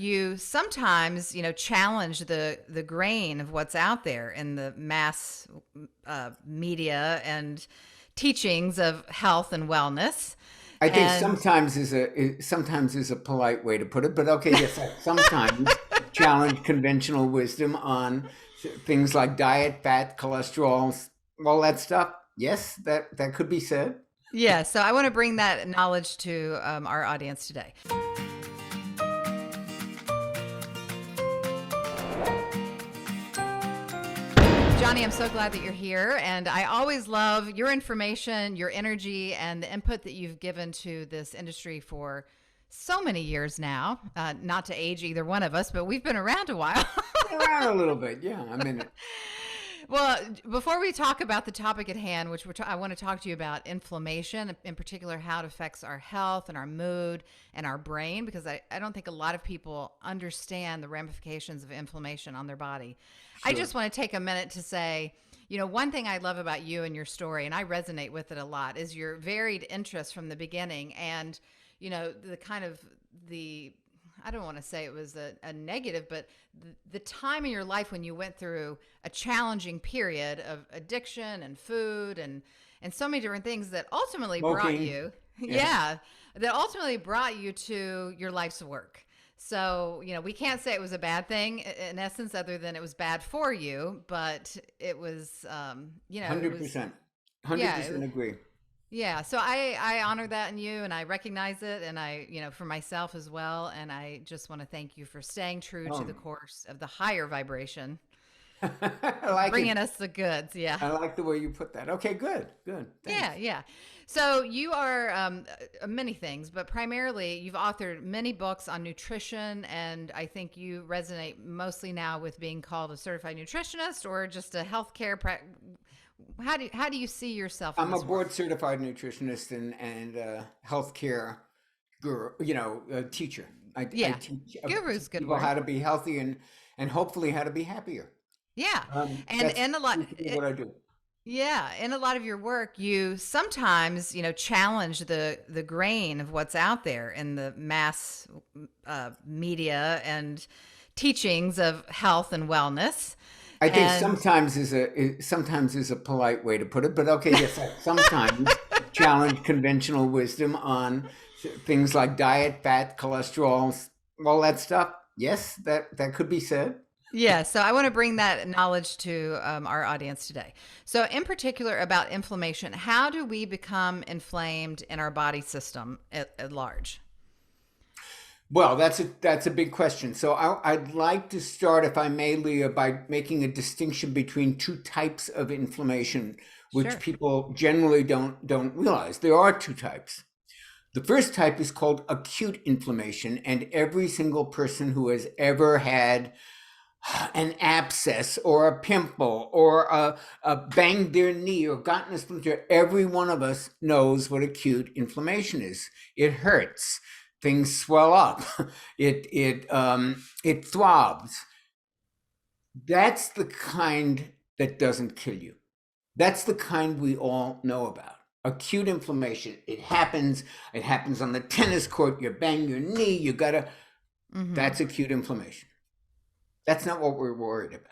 You sometimes, challenge the grain of what's out there in the mass media and teachings of health and wellness. I think And sometimes is a polite way to put it, but okay, yes, I sometimes challenge conventional wisdom on things like diet, fat, cholesterol, all that stuff. Yes, that could be said. yeah, so I want to bring that knowledge to our audience today. Johnny, I'm so glad that you're here. And I always love your information, your energy, and the input that you've given to this industry for so many years now. Not to age either one of us, but we've been around a while. Been around a little bit, yeah. I'm in it. Well, before we talk about the topic at hand, which I want to talk to you about inflammation, in particular, how it affects our health and our mood and our brain, because I don't think a lot of people understand the ramifications of inflammation on their body. I Sure. just want to take a minute to say, one thing I love about you and your story, and I resonate with it a lot, is your varied interests from the beginning and, the kind of the I don't want to say it was a negative, but the time in your life when you went through a challenging period of addiction and food and so many different things that ultimately brought Smoking. you, Yeah. yeah, that ultimately brought you to your life's work. So, we can't say it was a bad thing in essence, other than it was bad for you, but it was, it was, 100%. yeah, 100% agree. yeah, so I honor that in you and I recognize it and for myself as well. And I just want to thank you for staying true to the Um, course of the higher vibration, I like bringing it. us the goods. Yeah. I like the way you put that. Okay, good, good. Yeah. Thanks. Yeah. So you are many things, but primarily you've authored many books on nutrition. And I think you resonate mostly now with being called a certified nutritionist or just a healthcare. How do you see yourself in I'm a this world? board certified nutritionist and healthcare guru, teacher. I Yeah. teach Guru's a good people word. how to be healthy and hopefully how to be happier. Yeah. And That's and a lot basically what I do. yeah, in a lot of your work you sometimes, challenge the grain of what's out there in the mass media and teachings of health and wellness. I think And sometimes is a polite way to put it, but okay, yes, I sometimes challenge conventional wisdom on things like diet, fat, cholesterol, all that stuff. Yes, that could be said. yeah, so I want to bring that knowledge to our audience today. So, in particular, about inflammation, how do we become inflamed in our body system at large? Well, that's a big question. So I'd like to start, if I may, Leah, by making a distinction between two types of inflammation, which Sure. people generally don't realize. There are two types. The first type is called acute inflammation, and every single person who has ever had an abscess or a pimple or a banged their knee or gotten a splinter, every one of us knows what acute inflammation is. It hurts. Things swell up. It throbs. That's the kind that doesn't kill you. That's the kind we all know about. Acute inflammation. It happens. It happens on the tennis court. You bang your knee. You gotta. Mm-hmm. That's acute inflammation. That's not what we're worried about.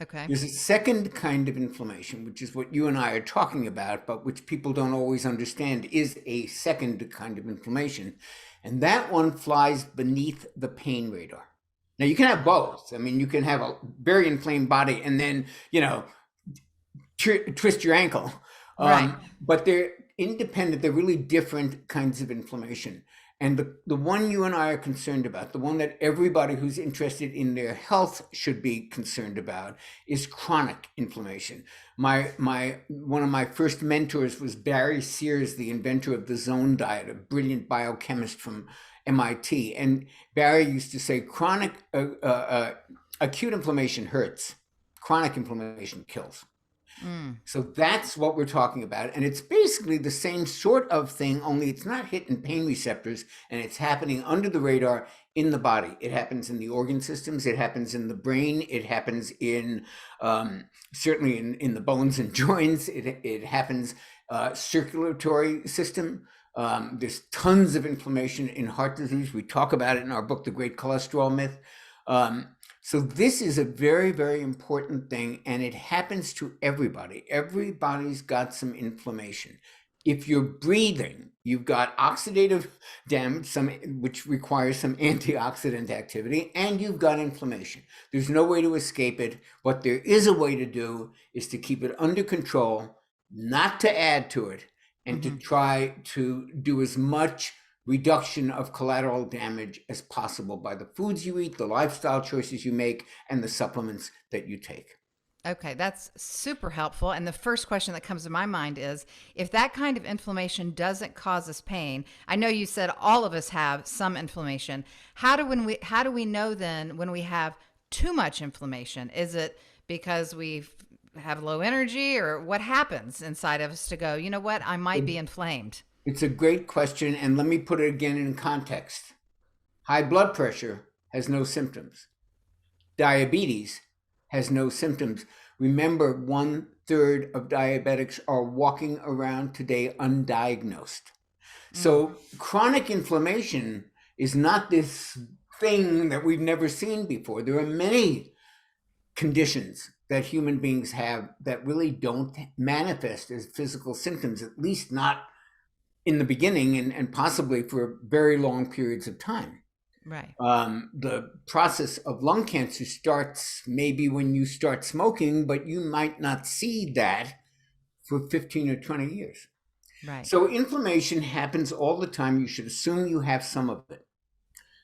Okay. There's a second kind of inflammation, which is what you and I are talking about, but which people don't always understand is a second kind of inflammation. And that one flies beneath the pain radar. Now, you can have both. I mean, you can have a very inflamed body and then, twist your ankle. Right. But they're independent, they're really different kinds of inflammation. And the one you and I are concerned about, the one that everybody who's interested in their health should be concerned about, is chronic inflammation. My one of my first mentors was Barry Sears, the inventor of the Zone Diet, a brilliant biochemist from MIT. And Barry used to say, acute inflammation hurts, chronic inflammation kills. Mm. So that's what we're talking about. And it's basically the same sort of thing, only it's not hitting pain receptors and it's happening under the radar in the body. It happens in the organ systems, it happens in the brain, it happens in certainly in the bones and joints, it happens circulatory system. There's tons of inflammation in heart disease. We talk about it in our book, The Great Cholesterol Myth. So this is a very, very important thing, and it happens to everybody. Everybody's got some inflammation. If you're breathing, you've got oxidative damage, which requires some antioxidant activity, and you've got inflammation. There's no way to escape it. What there is a way to do is to keep it under control, not to add to it, and to try to do as much reduction of collateral damage as possible by the foods you eat, the lifestyle choices you make, and the supplements that you take. Okay, that's super helpful. And the first question that comes to my mind is, if that kind of inflammation doesn't cause us pain, I know you said all of us have some inflammation. How do we know then when we have too much inflammation? Is it because we have low energy, or what happens inside of us to go, you know what, I might be inflamed? It's a great question, and let me put it again in context. High blood pressure has no symptoms. Diabetes has no symptoms. Remember, 1/3 of diabetics are walking around today undiagnosed. So chronic inflammation is not this thing that we've never seen before. There are many conditions that human beings have that really don't manifest as physical symptoms, at least not in the beginning, and possibly for very long periods of time. Right. The process of lung cancer starts maybe when you start smoking, but you might not see that for 15 or 20 years. Right. So inflammation happens all the time. You should assume you have some of it.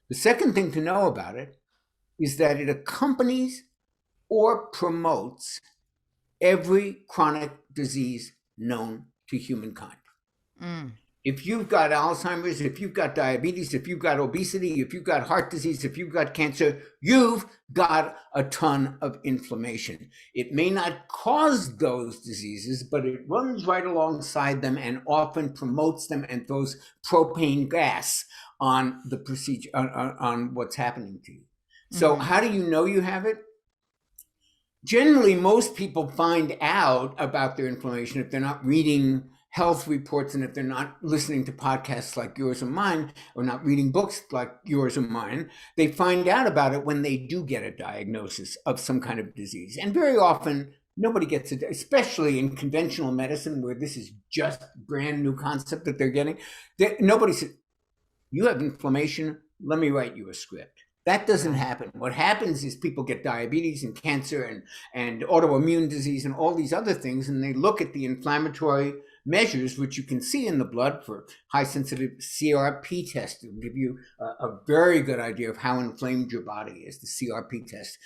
The second thing to know about it is that it accompanies or promotes every chronic disease known to humankind. If you've got Alzheimer's, if you've got diabetes, if you've got obesity, if you've got heart disease, if you've got cancer, you've got a ton of inflammation. It may not cause those diseases, but it runs right alongside them and often promotes them and throws propane gas on the procedure, on what's happening to you. So how do you know you have it? Generally, most people find out about their inflammation if they're not reading health reports, and if they're not listening to podcasts like yours and mine, or not reading books like yours and mine. They find out about it when they do get a diagnosis of some kind of disease. And very often, nobody gets it, especially in conventional medicine, where this is just brand new concept that they're getting. Nobody says, you have inflammation, let me write you a script. That doesn't happen. What happens is people get diabetes and cancer and autoimmune disease and all these other things, and they look at the inflammatory measures, which you can see in the blood for high sensitive CRP test. It will give you a very good idea of how inflamed your body is, the CRP test.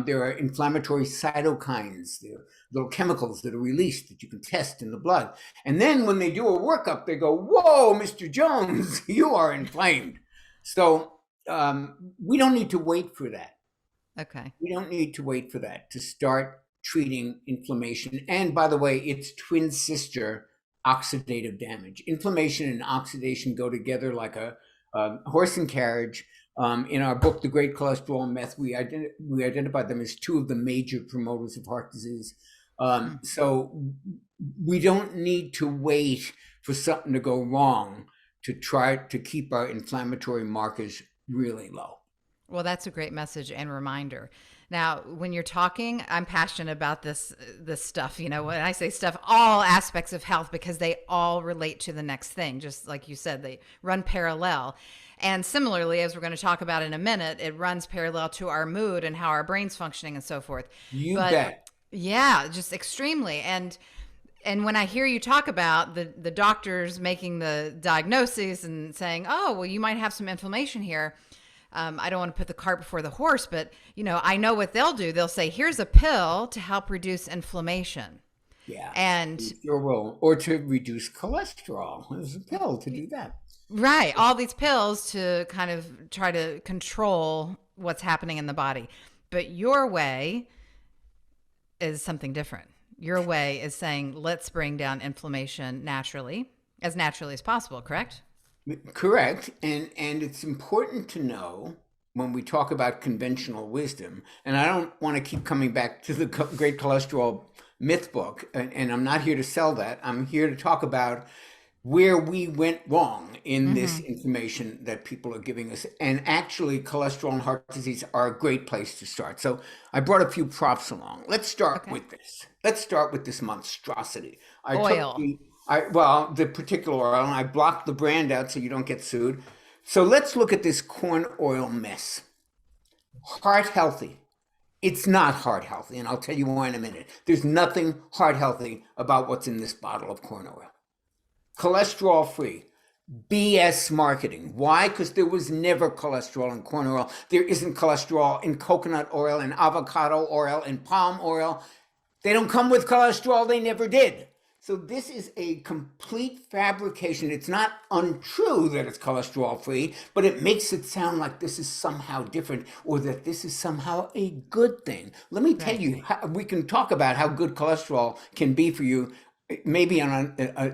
There are inflammatory cytokines, there are little chemicals that are released that you can test in the blood. And then when they do a workup, they go, whoa, Mr. Jones, you are inflamed. So we don't need to wait for that. Okay. We don't need to wait for that to start treating inflammation. And by the way, it's twin sister, oxidative damage. Inflammation and oxidation go together like a horse and carriage. In our book, The Great Cholesterol Myth, we identified them as two of the major promoters of heart disease. So we don't need to wait for something to go wrong to try to keep our inflammatory markers really low. Well, that's a great message and reminder. Now, when you're talking, I'm passionate about this stuff. You know, when I say stuff, all aspects of health, because they all relate to the next thing. Just like you said, they run parallel. And similarly, as we're going to talk about in a minute, it runs parallel to our mood and how our brain's functioning and so forth. You bet. Yeah, just extremely. And when I hear you talk about the doctors making the diagnosis and saying, oh, well, you might have some inflammation here. I don't want to put the cart before the horse, but, you know, I know what they'll do. They'll say, here's a pill to help reduce inflammation. Yeah. And or to reduce cholesterol. There's a pill to do that. Right. All these pills to kind of try to control what's happening in the body. But your way is something different. Your way is saying, let's bring down inflammation naturally as possible, correct? Correct. And it's important to know when we talk about conventional wisdom, and I don't want to keep coming back to the Great Cholesterol Myth book, and I'm not here to sell that. I'm here to talk about where we went wrong in this Mm-hmm. information that people are giving us. And actually, cholesterol and heart disease are a great place to start. So I brought a few props along. Let's start Okay. with this. Let's start with this monstrosity. I took Oil. the, the particular oil, and I blocked the brand out so you don't get sued. So let's look at this corn oil mess. Heart healthy. It's not heart healthy, and I'll tell you why in a minute. There's nothing heart healthy about what's in this bottle of corn oil. Cholesterol free. BS marketing. Why? Because there was never cholesterol in corn oil. There isn't cholesterol in coconut oil, in avocado oil, in palm oil. They don't come with cholesterol. They never did. So this is a complete fabrication. It's not untrue that it's cholesterol free, but it makes it sound like this is somehow different or that this is somehow a good thing. Let me tell Right. you, we can talk about how good cholesterol can be for you. Maybe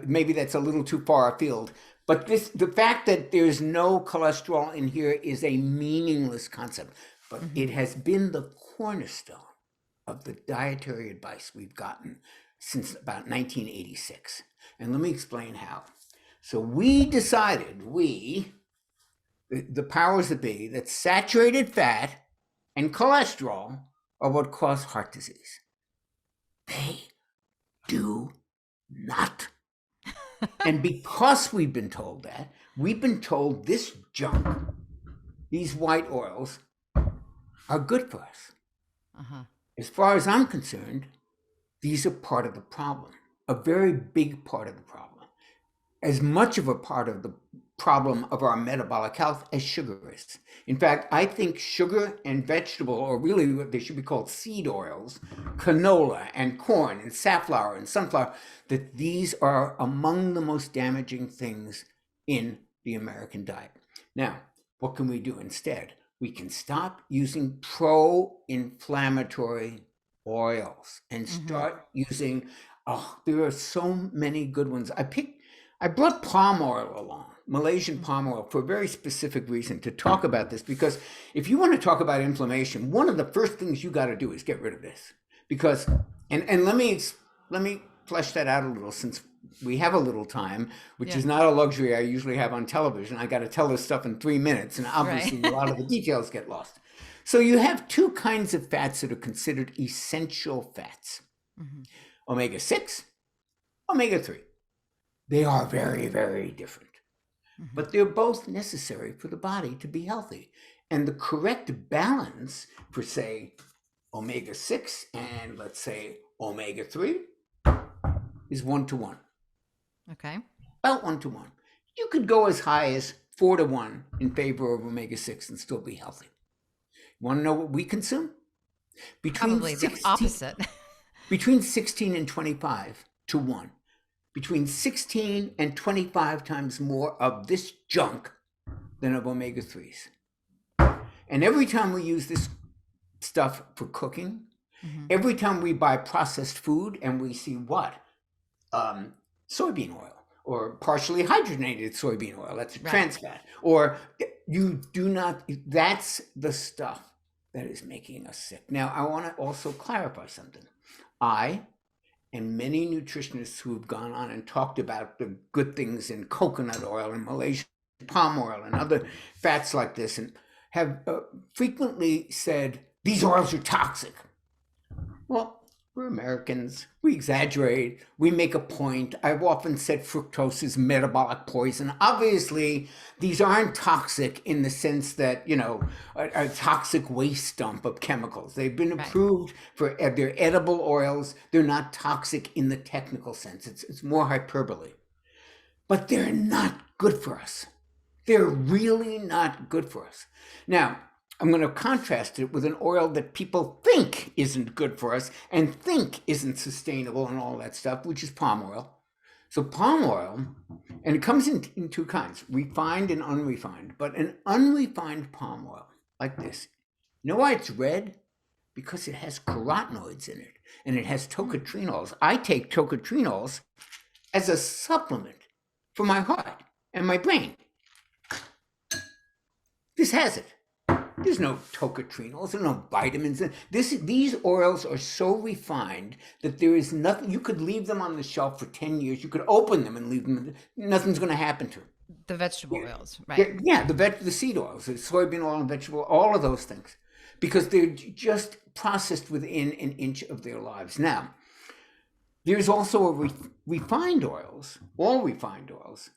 maybe that's a little too far afield, but the fact that there's no cholesterol in here is a meaningless concept. But Mm-hmm. it has been the cornerstone of the dietary advice we've gotten since about 1986. And let me explain how. So we decided, the powers that be, that saturated fat and cholesterol are what cause heart disease. They do not. And because we've been told that, we've been told this junk, these white oils, are good for us. Uh-huh. As far as I'm concerned, these are part of the problem, a very big part of the problem, as much of a part of the problem of our metabolic health as sugar is. In fact, I think sugar and vegetable, or really what they should be called seed oils, canola and corn and safflower and sunflower, that these are among the most damaging things in the American diet. Now, what can we do instead? We can stop using pro-inflammatory oils and Mm-hmm. start using, there are so many good ones. I brought palm oil along, Malaysian palm oil, for a very specific reason to talk about this. Because if you want to talk about inflammation, one of the first things you got to do is get rid of this. Because, and let me flesh that out a little, since we have a little time, which Yeah. is not a luxury I usually have on television. I got to tell this stuff in 3 minutes, and Right. obviously a lot of the details get lost. So you have two kinds of fats that are considered essential fats: Mm-hmm. omega 6, omega 3. They are very, very different, Mm-hmm. but they're both necessary for the body to be healthy. And the correct balance for, say, omega 6 and, let's say, omega 3 is 1 to 1, Okay. about 1 to 1. You could go as high as 4 to 1 in favor of omega 6 and still be healthy. You want to know what we consume? Between Probably the 16, opposite. between 16 and 25 to 1. Between 16 and 25 times more of this junk than of omega 3s. And every time we use this stuff for cooking, Mm-hmm. every time we buy processed food and we see what? Soybean oil or partially hydrogenated soybean oil, that's a Right. trans fat, or you do not, that's the stuff that is making us sick. Now, I want to also clarify something. I and many nutritionists who have gone on and talked about the good things in coconut oil and Malaysian palm oil and other fats like this, and have frequently said these oils are toxic. Well, we're Americans. We exaggerate. We make a point. I've often said fructose is metabolic poison. Obviously, these aren't toxic in the sense that, a toxic waste dump of chemicals. They've been Right. approved for their edible oils. They're not toxic in the technical sense. It's more hyperbole. But they're not good for us. They're really not good for us. Now, I'm going to contrast it with an oil that people think isn't good for us and think isn't sustainable and all that stuff, which is palm oil. So palm oil, and it comes in two kinds, refined and unrefined. But an unrefined palm oil, like this, you know why it's red? Because it has carotenoids in it, and it has tocotrienols. I take tocotrienols as a supplement for my heart and my brain. This has it. There's no tocotrienols, there's no vitamins. These oils are so refined that there is nothing. You could leave them on the shelf for 10 years. You could open them and leave them. Nothing's going to happen to them. The vegetable oils, right? Yeah, the seed oils, the soybean oil and vegetable, all of those things, because they're just processed within an inch of their lives. Now, there's also refined oils, all refined oils.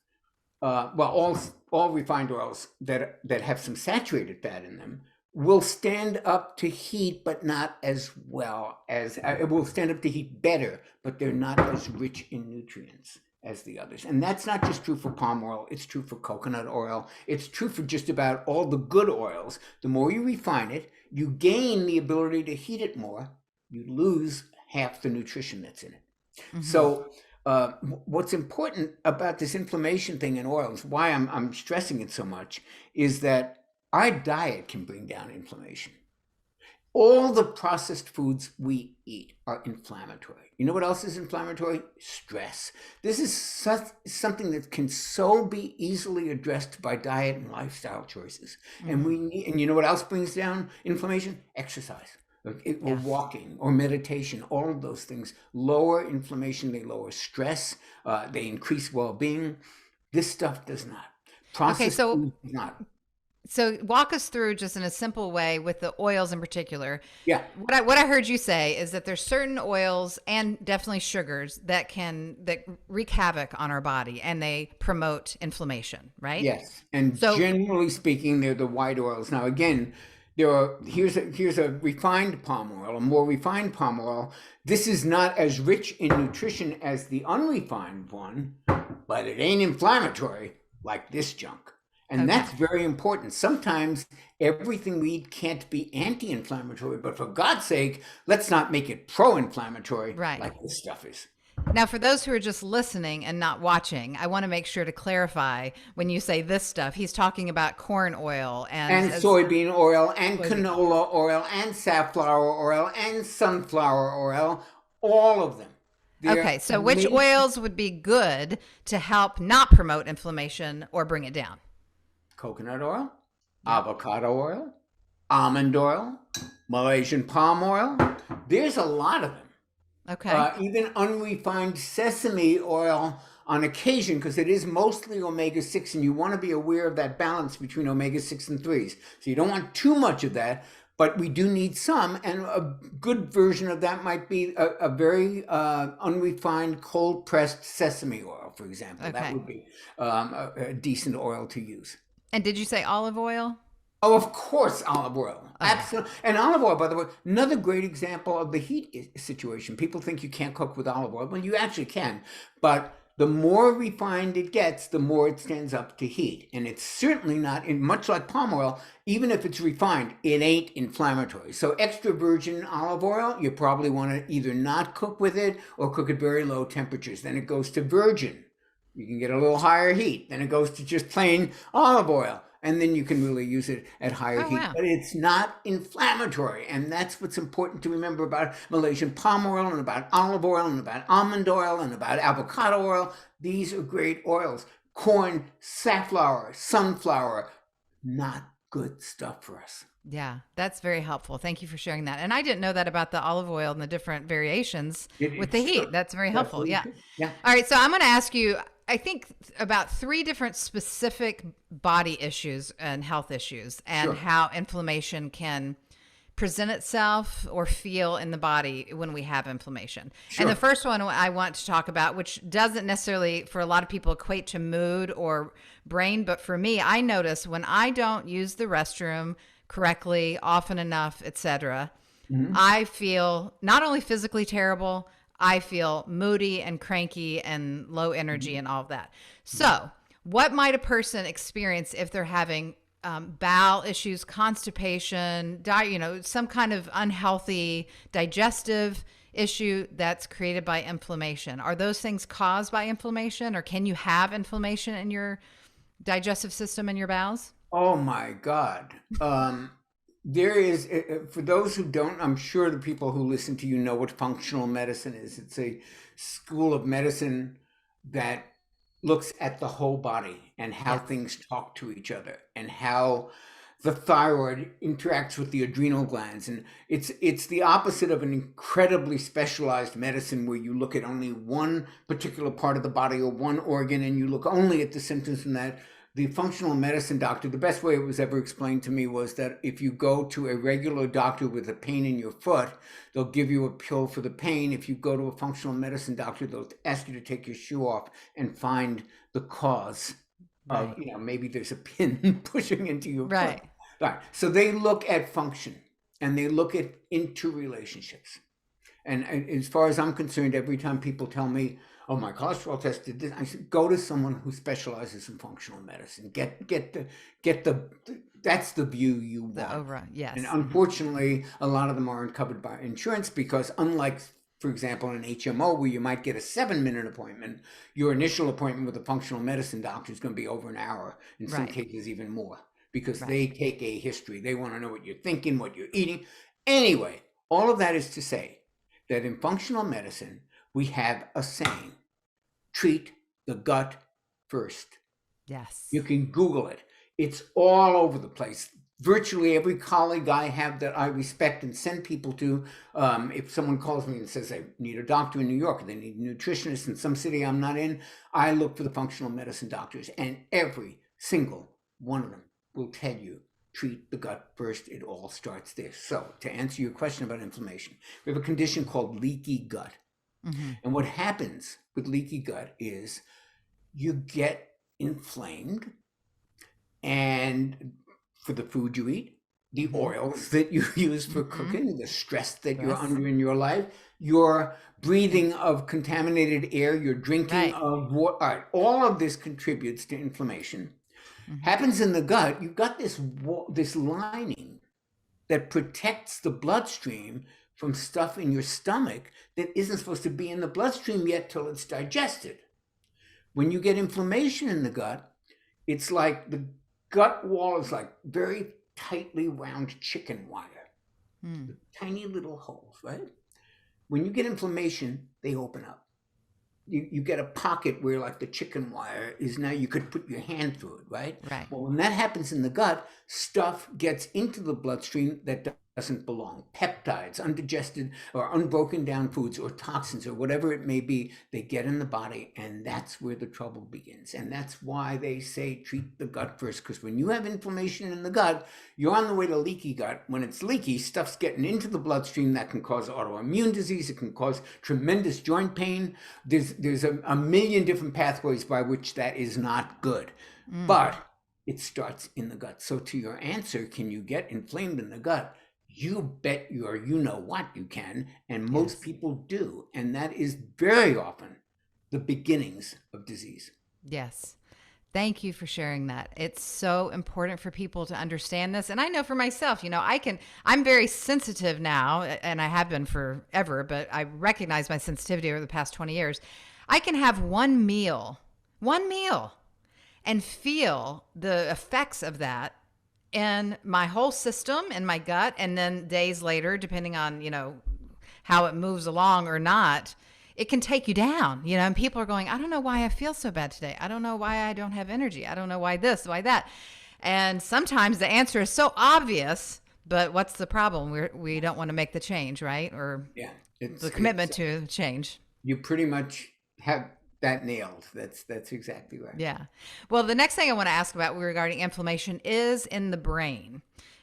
All refined oils that have some saturated fat in them will stand up to heat, but not as well as it will stand up to heat better, but they're not as rich in nutrients as the others. And that's not just true for palm oil, it's true for coconut oil, it's true for just about all the good oils. The more you refine it, you gain the ability to heat it more, you lose half the nutrition that's in it. Mm-hmm. So what's important about this inflammation thing in oils, why I'm stressing it so much, is that our diet can bring down inflammation. All the processed foods we eat are inflammatory. You know what else is inflammatory? Stress. This is something that can so be easily addressed by diet and lifestyle choices. Mm-hmm. And you know what else brings down inflammation? Exercise. Or walking or meditation, all of those things lower inflammation, they lower stress, they increase well-being. This stuff does not. Processed food does not. So walk us through just in a simple way with the oils in particular. Yeah. What I heard you say is that there's certain oils and definitely sugars that wreak havoc on our body and they promote inflammation, right? Yes. And generally speaking, they're the white oils. Now, again, here's a refined palm oil, a more refined palm oil. This is not as rich in nutrition as the unrefined one, but it ain't inflammatory like this junk. And that's very important. Sometimes everything we eat can't be anti-inflammatory, but for God's sake, let's not make it pro-inflammatory like this stuff is. Now, for those who are just listening and not watching, I want to make sure to clarify when you say this stuff, he's talking about corn oil and soybean oil and canola oil and safflower oil and sunflower oil, all of them. Okay, so which oils would be good to help not promote inflammation or bring it down? Coconut oil, avocado oil, almond oil, Malaysian palm oil. There's a lot of them. Okay. Even unrefined sesame oil on occasion, because it is mostly omega-6, and you want to be aware of that balance between omega-6 and 3s. So you don't want too much of that, but we do need some, and a good version of that might be a very unrefined cold-pressed sesame oil, for example. Okay. That would be a decent oil to use. And did you say olive oil? Oh, of course, olive oil. Absolutely. And olive oil, by the way, another great example of the heat situation. People think you can't cook with olive oil. Well, you actually can. But the more refined it gets, the more it stands up to heat. And it's certainly not, much like palm oil, even if it's refined, it ain't inflammatory. So extra virgin olive oil, you probably want to either not cook with it or cook at very low temperatures. Then it goes to virgin. You can get a little higher heat. Then it goes to just plain olive oil. And then you can really use it at higher heat. Wow. But it's not inflammatory. And that's what's important to remember about Malaysian palm oil and about olive oil and about almond oil and about avocado oil. These are great oils. Corn, safflower, sunflower, not good stuff for us. Yeah, that's very helpful. Thank you for sharing that. And I didn't know that about the olive oil and the different variations with the heat. That's very helpful. Yeah. All right. So I'm going to ask you, I think about 3 different specific body issues and health issues and how inflammation can present itself or feel in the body when we have inflammation. And the first one I want to talk about, which doesn't necessarily for a lot of people equate to mood or brain, but for me, I notice when I don't use the restroom correctly, often enough, etc., I feel not only physically terrible, I feel moody and cranky and low energy and all of that. So what might a person experience if they're having bowel issues, constipation, some kind of unhealthy digestive issue that's created by inflammation? Are those things caused by inflammation, or can you have inflammation in your digestive system and your bowels? Oh my God. There is, for those who don't, I'm sure the people who listen to you know what functional medicine is. It's a school of medicine that looks at the whole body and how things talk to each other and how the thyroid interacts with the adrenal glands, and it's the opposite of an incredibly specialized medicine where you look at only one particular part of the body or one organ and you look only at the symptoms from that. The functional medicine doctor, the best way it was ever explained to me was that if you go to a regular doctor with a pain in your foot, they'll give you a pill for the pain. If you go to a functional medicine doctor, they'll ask you to take your shoe off and find the cause of, Right. maybe there's a pin pushing into your foot. Right. Right. So they look at function and they look at interrelationships. And as far as I'm concerned, every time people tell me, "Oh, my cholesterol test did this," I said, "Go to someone who specializes in functional medicine. Get the that's the view you The want." overall, And yes. unfortunately, a lot of them aren't covered by insurance because, unlike, for example, an HMO where you might get a 7-minute appointment, your initial appointment with a functional medicine doctor is going to be over an hour, in some Right. cases even more, because Right. they take a history. They want to know what you're thinking, what you're eating. Anyway, all of that is to say that in functional medicine, we have a saying: treat the gut first. Yes. You can Google it. It's all over the place. Virtually every colleague I have that I respect and send people to, if someone calls me and says they need a doctor in New York, or they need a nutritionist in some city I'm not in, I look for the functional medicine doctors, and every single one of them will tell you, treat the gut first. It all starts there. So, to answer your question about inflammation, we have a condition called leaky gut. Hmm. And what happens with leaky gut is you get inflamed, and for the food you eat, the Hmm. oils that you use for Hmm. cooking, the stress that you're Stress. under in your life, your breathing of contaminated air, your drinking Right. of water, all of this contributes to inflammation. Hmm. Happens in the gut. You've got this lining that protects the bloodstream from stuff in your stomach that isn't supposed to be in the bloodstream yet till it's digested. When you get inflammation in the gut, it's like the gut wall is like very tightly wound chicken wire, Mm. tiny little holes, right? When you get inflammation, they open up. You get a pocket where, like, the chicken wire is, now you could put your hand through it, right? Right. Well, when that happens in the gut, stuff gets into the bloodstream that doesn't belong. Peptides, undigested or unbroken down foods, or toxins, or whatever it may be, they get in the body, and that's where the trouble begins. And that's why they say treat the gut first, because when you have inflammation in the gut, you're on the way to leaky gut. When it's leaky, stuff's getting into the bloodstream that can cause autoimmune disease. It can cause tremendous joint pain. There's a million different pathways by which that is not good. Mm. But it starts in the gut. So, to your answer, can you get inflamed in the gut? You bet your you know what you can, and most Yes. people do. And that is very often the beginnings of disease. Yes. Thank you for sharing that. It's so important for people to understand this. And I know for myself, I'm very sensitive now, and I have been forever, but I recognize my sensitivity over the past 20 years. I can have one meal, and feel the effects of that in my whole system and my gut. And then days later, depending on, how it moves along or not, it can take you down, and people are going, I don't know why I feel so bad today. I don't know why I don't have energy. I don't know why this, why that. And sometimes the answer is so obvious, but what's the problem? We don't want to make the change, right? Or Yeah, the it's commitment to change. you pretty much have that nailed. That's exactly right. Yeah. Well, the next thing I want to ask about regarding inflammation is in the brain.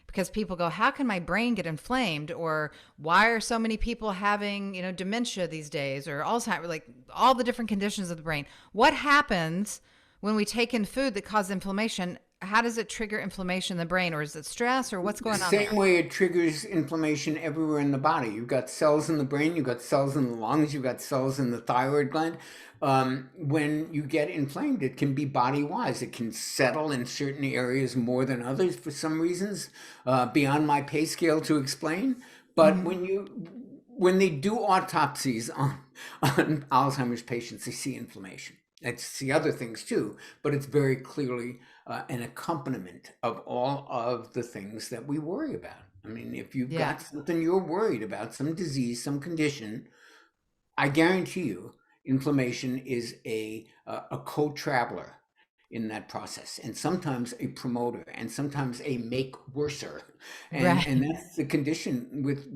Because people go, how can my brain get inflamed? Or why are so many people having, dementia these days, or Alzheimer's, like all the different conditions of the brain? What happens when we take in food that causes inflammation? How does it trigger inflammation in the brain? Or is it stress, or what's The going on same there? way it triggers inflammation everywhere in the body. You've got cells in the brain, you've got cells in the lungs, you've got cells in the thyroid gland. When you get inflamed, it can be body wise. It can settle in certain areas more than others for some reasons, beyond my pay scale to explain. But Mm-hmm. when they do autopsies on Alzheimer's patients, they see inflammation. They see other things too, but it's very clearly an accompaniment of all of the things that we worry about. I mean, if you've Yeah. got something you're worried about, some disease, some condition, I guarantee you, inflammation is a co-traveler. in that process, and sometimes a promoter, and sometimes a make worser. And Right. that's the condition with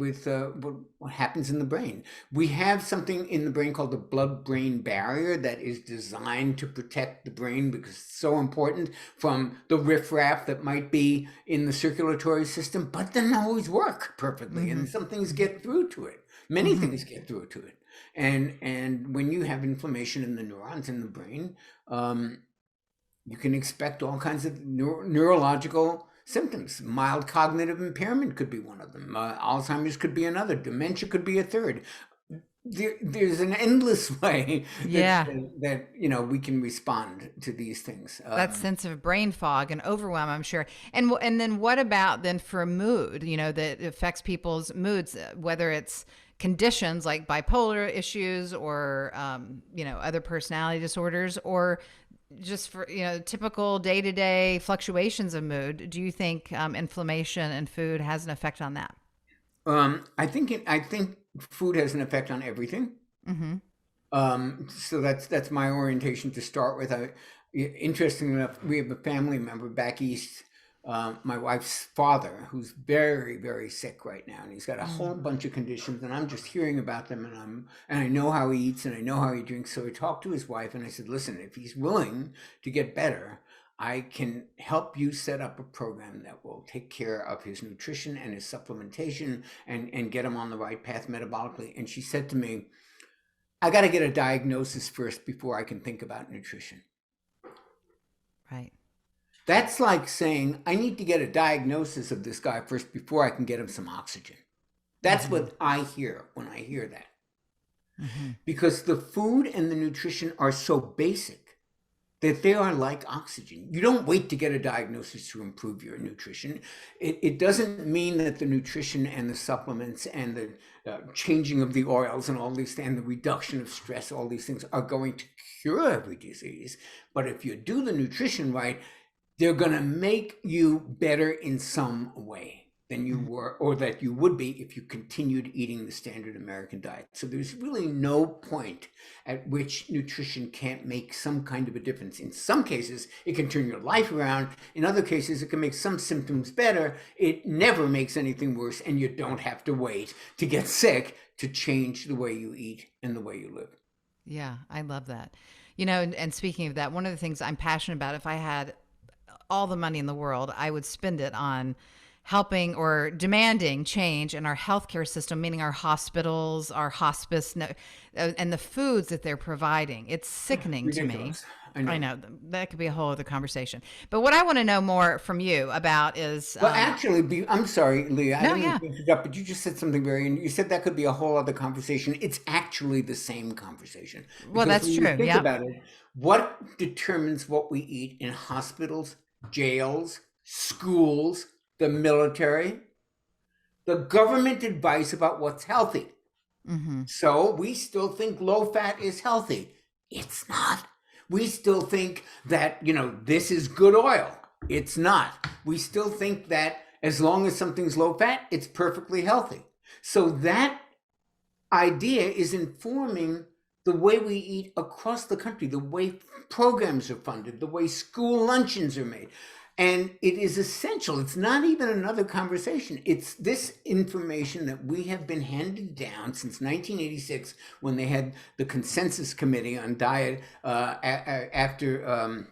what happens in the brain. We have something in the brain called the blood brain barrier that is designed to protect the brain, because it's so important from the riffraff that might be in the circulatory system, but doesn't always work perfectly, Mm-hmm. and some things get through to it. Many Mm-hmm. things get through to it. And when you have inflammation in the neurons in the brain, um, you can expect all kinds of neurological symptoms. Mild cognitive impairment could be one of them. Alzheimer's could be another. Dementia could be a third. There's an endless way Yeah. that we can respond to these things. That sense of brain fog and overwhelm, I'm sure. And then what about then for mood, that affects people's moods, whether it's conditions like bipolar issues or, other personality disorders, or just for, typical day-to-day fluctuations of mood. Do you think inflammation and food has an effect on that? I think food has an effect on everything. Mm-hmm. So that's my orientation to start with. Interesting enough, we have a family member back east, my wife's father, who's very, very sick right now, and he's got a whole bunch of conditions. And I'm just hearing about them, and I know how he eats and I know how he drinks. So I talked to his wife and I said, "Listen, if he's willing to get better, I can help you set up a program that will take care of his nutrition and his supplementation, and get him on the right path metabolically." And she said to me, "I got to get a diagnosis first before I can think about nutrition." Right. That's like saying, "I need to get a diagnosis of this guy first before I can get him some oxygen." That's Mm-hmm. what I hear when I hear that. Mm-hmm. Because the food and the nutrition are so basic that they are like oxygen. You don't wait to get a diagnosis to improve your nutrition. It doesn't mean that the nutrition and the supplements and the changing of the oils and all these, and the reduction of stress, all these things are going to cure every disease. But if you do the nutrition right, they're going to make you better in some way than you were, or that you would be if you continued eating the standard American diet. So there's really no point at which nutrition can't make some kind of a difference. In some cases, it can turn your life around. In other cases, it can make some symptoms better. It never makes anything worse, and you don't have to wait to get sick to change the way you eat and the way you live. Yeah, I love that. And speaking of that, one of the things I'm passionate about, if I had all the money in the world, I would spend it on helping or demanding change in our healthcare system, meaning our hospitals, our hospice, and the foods that they're providing. It's sickening to me. Ridiculous. I I know. know that could be a whole other conversation. But what I want to know more from you about is, Well, actually, I'm sorry, Leah, I no, didn't mean yeah, to interrupt, but you just said something you said that could be a whole other conversation. It's actually the same conversation, well, because that's when you true. think Yep. about it, what determines what we eat in hospitals, jails, schools, the military? The government advice about what's healthy. Mm-hmm. So we still think low fat is healthy. It's not. We still think that, this is good oil. It's not. We still think that as long as something's low fat, it's perfectly healthy. So that idea is informing the way we eat across the country, the way programs are funded, the way school luncheons are made. And it is essential. It's not even another conversation. It's this information that we have been handed down since 1986, when they had the consensus committee on diet, after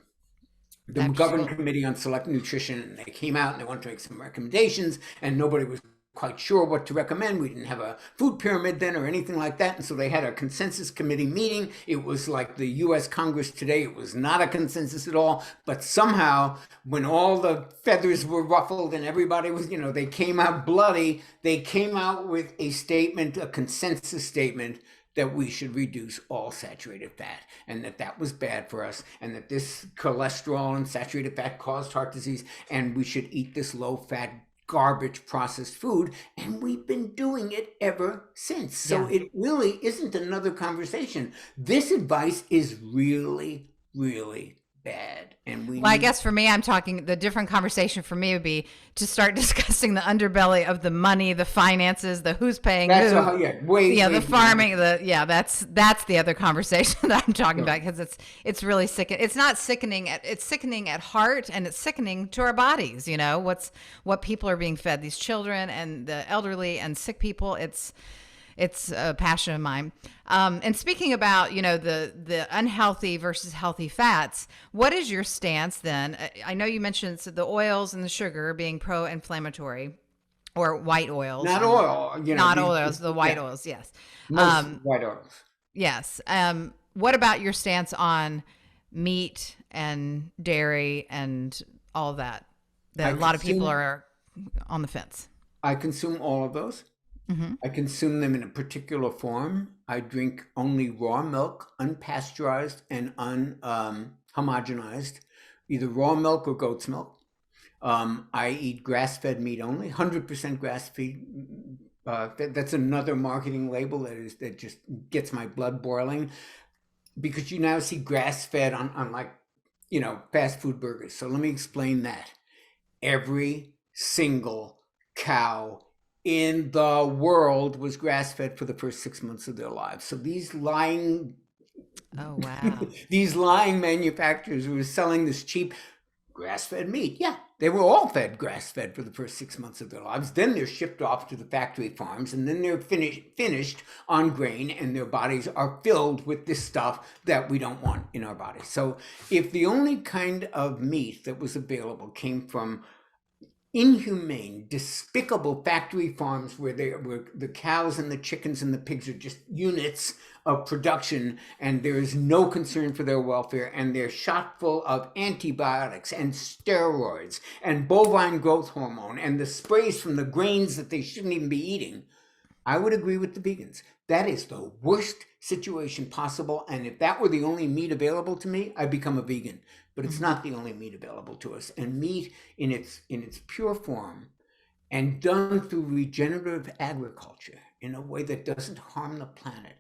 the After government school. committee on select nutrition, and they came out and they wanted to make some recommendations, and nobody was quite sure what to recommend. We didn't have a food pyramid then or anything like that, and so they had a consensus committee meeting. It was like the US Congress today. It was not a consensus at all, but somehow, when all the feathers were ruffled and everybody was, they came out bloody, they came out with a statement, a consensus statement, that we should reduce all saturated fat, and that was bad for us, and that this cholesterol and saturated fat caused heart disease, and we should eat this low fat garbage processed food. And we've been doing it ever since. So Yeah. it really isn't another conversation. This advice is really, really bad. And we Well, I need, guess for me, I'm talking the different conversation for me would be to start discussing the underbelly of the money, the finances, the who's paying that's who. a, yeah, way, Yeah, way the beyond. farming, that's the other conversation that I'm talking Sure. about because it's really sick. It's not sickening. It's sickening at heart, and it's sickening to our bodies. You know what people are being fed. These children and the elderly and sick people. It's a passion of mine. And speaking about, the unhealthy versus healthy fats, what is your stance then? I know you mentioned the oils and the sugar being pro-inflammatory, or white oils Not and oil, not oils, the white yeah, oils. Yes. most Um, white oils. yes. What about your stance on meat and dairy and all that? I That a lot of people consume, are on the fence. I consume all of those. Hmm. I consume them in a particular form. I drink only raw milk, unpasteurized and unhomogenized, either raw milk or goat's milk. I eat grass-fed meat only, 100% grass-fed. That's another marketing label that just gets my blood boiling, because you now see grass-fed on like, fast food burgers. So let me explain that. Every single cow in the world was grass-fed for the first 6 months of their lives. So these lying Oh, wow. these lying manufacturers who were selling this cheap grass-fed meat, yeah, they were all fed grass-fed for the first 6 months of their lives. Then they're shipped off to the factory farms, and then they're finished on grain, and their bodies are filled with this stuff that we don't want in our bodies. So if the only kind of meat that was available came from inhumane, despicable factory farms where the cows and the chickens and the pigs are just units of production, and there is no concern for their welfare, and they're shot full of antibiotics and steroids and bovine growth hormone and the sprays from the grains that they shouldn't even be eating, I would agree with the vegans. That is the worst situation possible. And if that were the only meat available to me, I'd become a vegan. But it's Hmm. not the only meat available to us. And meat in its pure form and done through regenerative agriculture in a way that doesn't harm the planet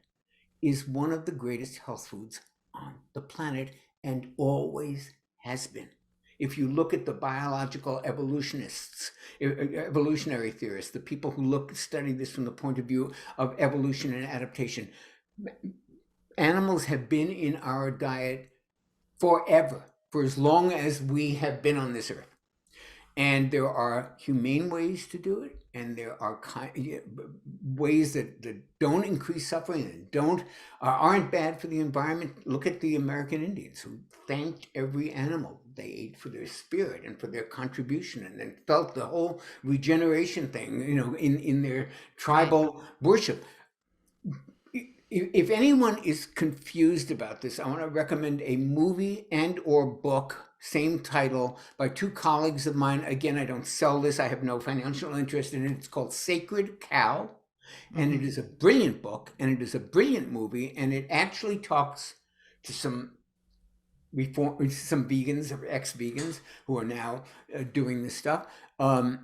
is one of the greatest health foods on the planet, and always has been. If you look at the biological evolutionary theorists, the people who study this from the point of view of evolution and adaptation, animals have been in our diet forever, for as long as we have been on this earth. And there are humane ways to do it, and there are ways that don't increase suffering and aren't bad for the environment. Look at the American Indians, who thanked every animal they ate for their spirit and for their contribution, and then felt the whole regeneration thing, in their Right. tribal worship. If anyone is confused about this, I want to recommend a movie and or book, same title, by two colleagues of mine. Again, I don't sell this. I have no financial interest in it. It's called Sacred Cow, and it Hmm. is a brilliant book, and it is a brilliant movie, and it actually talks to some vegans or ex-vegans who are now doing this stuff. And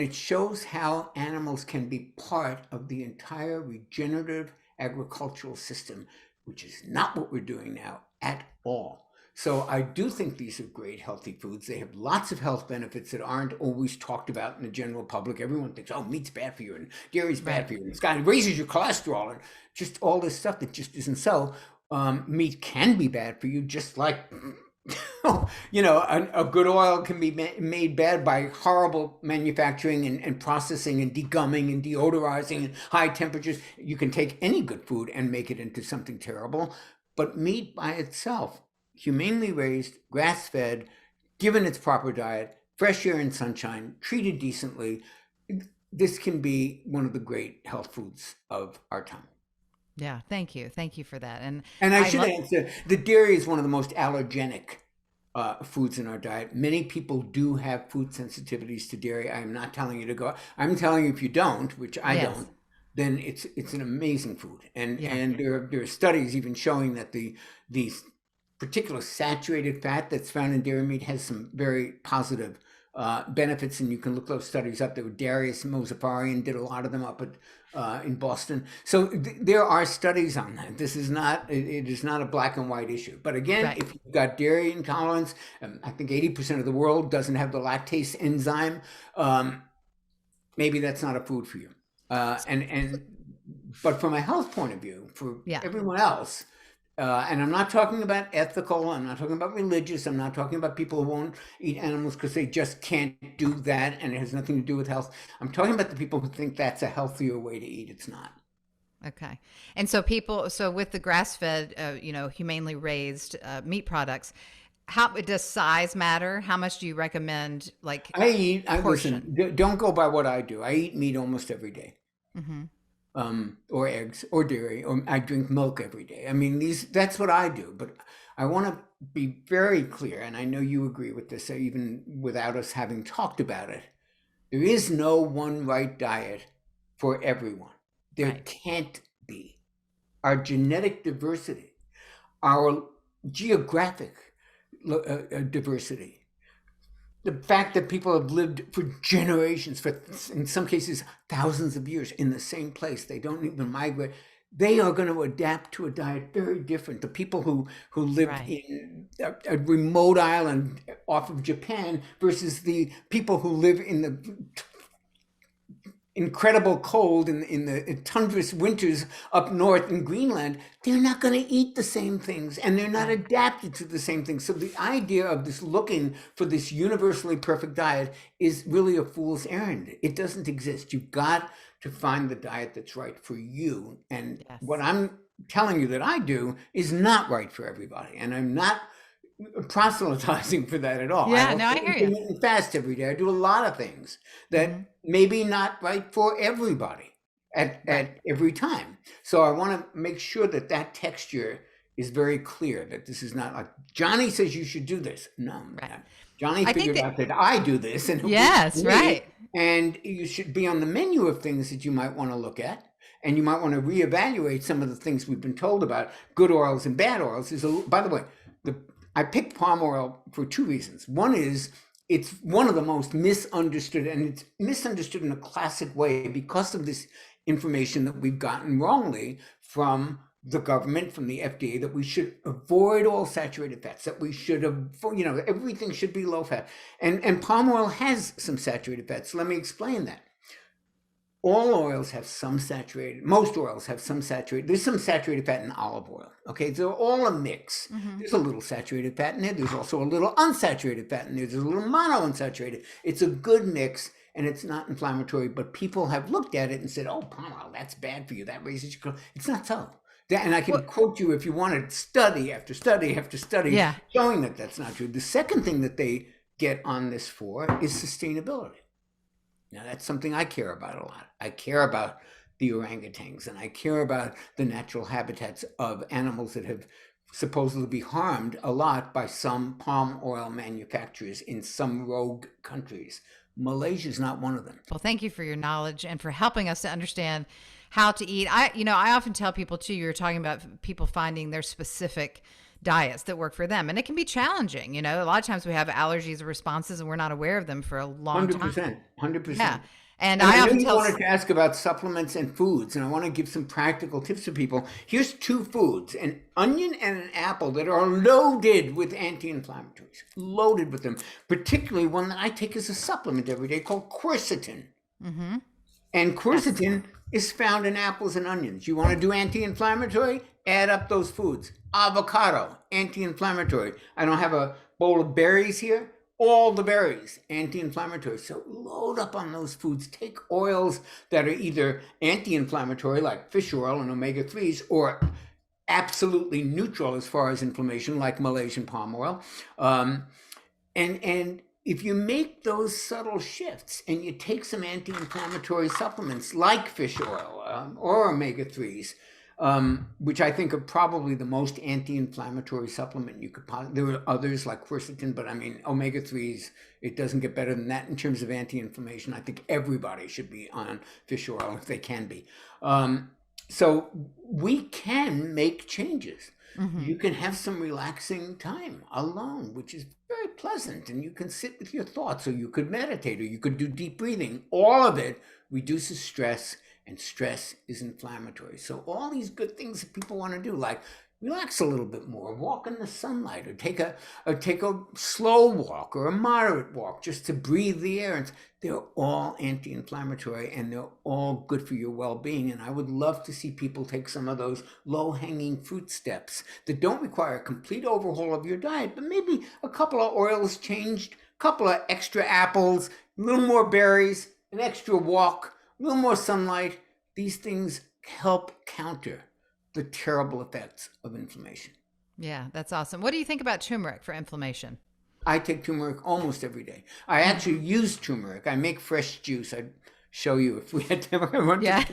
it shows how animals can be part of the entire regenerative agricultural system, which is not what we're doing now at all. So I do think these are great healthy foods. They have lots of health benefits that aren't always talked about in the general public. Everyone thinks, oh, meat's bad for you and dairy's bad Right. for you, and it raises your cholesterol, and just all this stuff that just isn't so. Meat can be bad for you, just like a good oil can be made bad by horrible manufacturing and processing and degumming and deodorizing and high temperatures. You can take any good food and make it into something terrible. But meat by itself, humanely raised, grass-fed, given its proper diet, fresh air and sunshine, treated decently, this can be one of the great health foods of our time. Yeah. Thank you. Thank you for that. And And I I should love. answer, the dairy is one of the most allergenic foods in our diet. Many people do have food sensitivities to dairy. I am not telling you to go. I'm telling you, if you don't, which I Yes. don't, then it's an amazing food. And Yeah. and there are studies even showing that the particular saturated fat that's found in dairy meat has some very positive benefits, and you can look those studies up. There were Darius Mozaffarian did a lot of them up at in Boston. So there are studies on that. This is not it is not a black and white issue. But again, Right. if you've got dairy intolerance, I think 80% of the world doesn't have the lactase enzyme. Maybe that's not a food for you. But from a health point of view, for Yeah. everyone else, and I'm not talking about ethical, I'm not talking about religious, I'm not talking about people who won't eat animals because they just can't do that and it has nothing to do with health. I'm talking about the people who think that's a healthier way to eat. It's not. Okay. And so people, so with the grass-fed, humanely raised meat products, how does size matter? How much do you recommend, like I portion? listen, don't go by what I do. I eat meat almost every day. Mm-hmm. Or eggs or dairy, or I drink milk every day. I mean, that's what I do. But I want to be very clear, and I know you agree with this, even without us having talked about it. There is no one right diet for everyone. There Right. can't be. Our genetic diversity, our geographic diversity, the fact that people have lived for generations, for in some cases thousands of years in the same place, they don't even migrate. They are going to adapt to a diet very different. The people who live Right. in a remote island off of Japan versus the people who live in the incredible cold in the tundrous winters up north in Greenland, they're not going to eat the same things and they're not Right. adapted to the same things. So the idea of this looking for this universally perfect diet is really a fool's errand. It doesn't exist. You've got to find the diet that's right for you. And what Yes. I'm telling you that I do is not right for everybody. And I'm not proselytizing for that at all. I Yeah. No, also I hear you. intermittent fast every day. I do a lot of things Mm-hmm. that maybe not right for everybody Right. at every time. So I want to make sure that that texture is very clear, that this is not like Johnny says you should do this. No, Right. Johnny I think figured that, out that I do this and it works for yes, me. right. And you should be on the menu of things that you might want to look at. And you might want to reevaluate some of the things we've been told about good oils and bad oils. By the way, the I picked palm oil for two reasons. One is it's one of the most misunderstood, and it's misunderstood in a classic way because of this information that we've gotten wrongly from the government, from the FDA, that we should avoid all saturated fats, that we should avoid, everything should be low fat. And palm oil has some saturated fats. Let me explain that. All oils have some saturated, most oils have some saturated, there's some saturated fat in olive oil. Okay, they're all a mix. Mm-hmm. There's a little saturated fat in there. There's also a little unsaturated fat in there. There's a little monounsaturated. It's a good mix and it's not inflammatory, but people have looked at it and said, oh, palm oil, that's bad for you. That raises your cholesterol. It's not so. And I can Well, quote you if you wanted study after study after study yeah. showing that that's not true. The second thing that they get on this for is sustainability. Now, that's something I care about a lot. I care about the orangutans and I care about the natural habitats of animals that have supposedly been harmed a lot by some palm oil manufacturers in some rogue countries. Malaysia is not one of them. Well, thank you for your knowledge and for helping us to understand how to eat. I often tell people too, you were talking about people finding their specific diets that work for them. And it can be challenging. A lot of times we have allergies or responses and we're not aware of them for a long time. 100%. Yeah. 100%. And And I I know often you tell, wanted to ask about supplements and foods, and I want to give some practical tips to people. Here's two foods, an onion and an apple, that are loaded with anti-inflammatories, loaded with them, particularly one that I take as a supplement every day called quercetin. mm-hmm, And yes. quercetin is found in apples and onions. You want to do anti-inflammatory? Add up those foods. Avocado, anti-inflammatory. I don't have a bowl of berries here. All the berries, anti-inflammatory. So load up on those foods. Take oils that are either anti-inflammatory, like fish oil and omega-3s, or absolutely neutral as far as inflammation, like Malaysian palm oil. And if you make those subtle shifts and you take some anti-inflammatory supplements like fish oil or omega-3s, which I think are probably the most anti-inflammatory supplement you could possibly. There are others like quercetin, but I mean omega-3s, it doesn't get better than that in terms of anti-inflammation. I think everybody should be on fish oil if they can be. So we can make changes. Mm-hmm. You can have some relaxing time alone, which is very pleasant, and you can sit with your thoughts, or you could meditate, or you could do deep breathing. All of it reduces stress, and stress is inflammatory. So all these good things that people want to do, like relax a little bit more, walk in the sunlight, or take a slow walk or a moderate walk just to breathe the air. And they're all anti-inflammatory, and they're all good for your well-being. And I would love to see people take some of those low-hanging fruit steps that don't require a complete overhaul of your diet, but maybe a couple of oils changed, a couple of extra apples, a little more berries, an extra walk, a little more sunlight. These things help counter the terrible effects of inflammation. Yeah, that's awesome. What do you think about turmeric for inflammation? I take turmeric almost every day. I actually use turmeric. I make fresh juice. I'd show you if we had time. Yeah.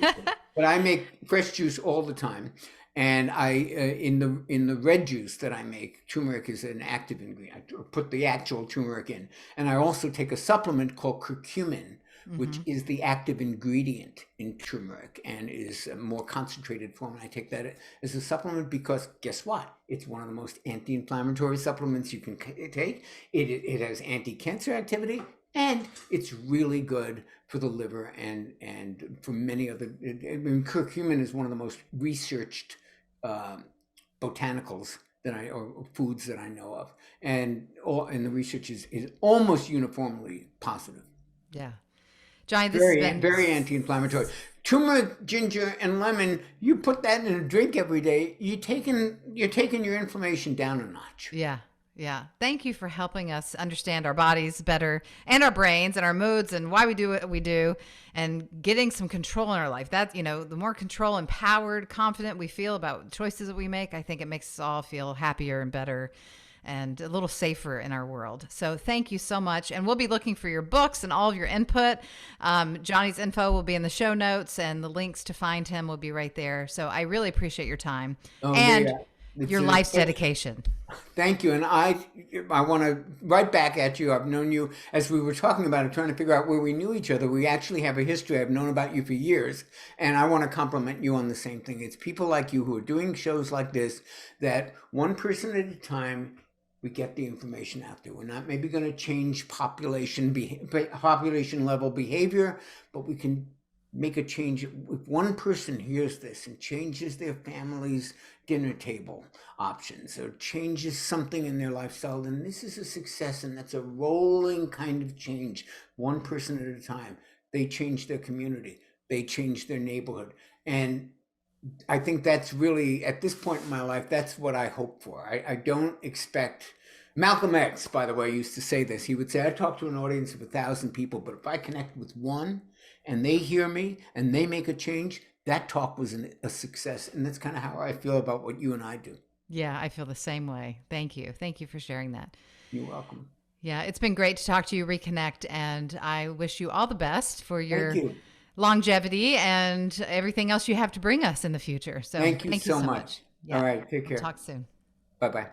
But I make fresh juice all the time. And I in the red juice that I make, turmeric is an active ingredient. I put the actual turmeric in. And I also take a supplement called curcumin, which is the active ingredient in turmeric and is a more concentrated form. And I take that as a supplement because guess what? It's one of the most anti-inflammatory supplements you can take. It has anti-cancer activity, and it's really good for the liver and for many other. Curcumin is one of the most researched botanicals or foods that I know of, and the research is almost uniformly positive. Yeah. Johnny, this has been very anti-inflammatory. Turmeric, ginger, and lemon. You put that in a drink every day. You're taking your inflammation down a notch. Yeah, yeah. Thank you for helping us understand our bodies better, and our brains, and our moods, and why we do what we do, and getting some control in our life. That, the more control, empowered, confident we feel about choices that we make, I think it makes us all feel happier and better, and a little safer in our world. So thank you so much. And we'll be looking for your books and all of your input. Johnny's info will be in the show notes, and the links to find him will be right there. So I really appreciate your time and your life's dedication. Thank you. And I want to right back at you. I've known you, as we were talking about it, trying to figure out where we knew each other. We actually have a history. I've known about you for years. And I want to compliment you on the same thing. It's people like you who are doing shows like this, that one person at a time, we get the information out there. We're not maybe going to change population level behavior, but we can make a change. If one person hears this and changes their family's dinner table options or changes something in their lifestyle, then this is a success, and that's a rolling kind of change. One person at a time. They change their community. They change their neighborhood. And I think that's really, at this point in my life, that's what I hope for. I don't expect. Malcolm X, by the way, used to say this. He would say, I talk to an audience of 1,000 people, but if I connect with one and they hear me and they make a change, that talk was a success. And that's kind of how I feel about what you and I do. Yeah, I feel the same way. Thank you. Thank you for sharing that. You're welcome. Yeah, it's been great to talk to you, reconnect, and I wish you all the best for your longevity and everything else you have to bring us in the future. So thank you so much. Yeah. All right, take care. We'll talk soon. Bye-bye.